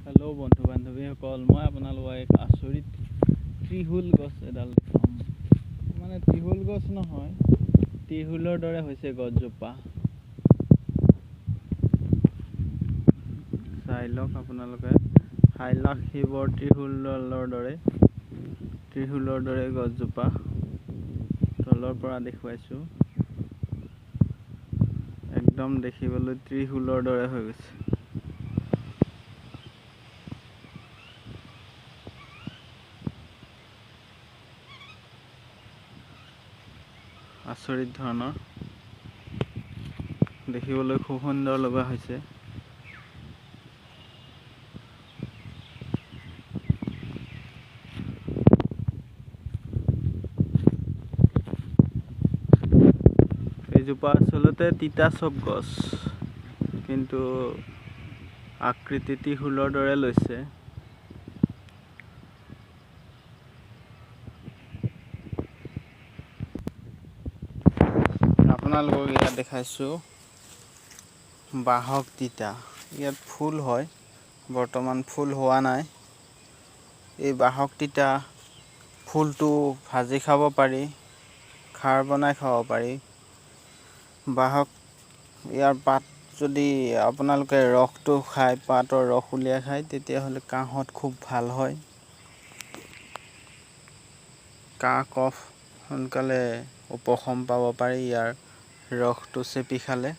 Hello' বন্ধু বান্ধৱীসকল, মই আপোনালোকক এক আচৰিত ত্ৰিশূল গছ এডাল দেখাম। মানে ত্ৰিশূল গছ নহয়, ত্ৰিশূলৰ দৰে হৈছে গছজোপা। চাই লওক আপোনালোকে, হাইলাখ শিৱৰ ত্ৰিশূলৰ দৰে গছজোপা। তলৰ পৰা দেখুৱাইছোঁ, একদম দেখিবলৈ ত্ৰিশূলৰ দৰে হৈ গৈছে। আচৰিত ধৰণৰ, দেখিবলৈ খুব সুন্দৰ লগা হৈছে। এইজোপা আচলতে তিতাচপ গছ, কিন্তু আকৃতি ত্ৰিশূলৰ দৰে লৈছে। আপোনালোকক ইয়াত দেখাইছোঁ বাহক তিতা। ইয়াত ফুল হয়, বৰ্তমান ফুল হোৱা নাই। এই বাহক তিতা ফুলটো ভাজি খাব পাৰি, খাৰ বনাই খাব পাৰি। ইয়াৰ পাত যদি আপোনালোকে ৰসটো খায়, পাতৰ ৰস উলিয়াই খায়, তেতিয়াহ'লে কাহত খুব ভাল হয়। কাহ কফ সোনকালে উপশম পাব পাৰি ইয়াৰ ৰসটো চেপি খালে।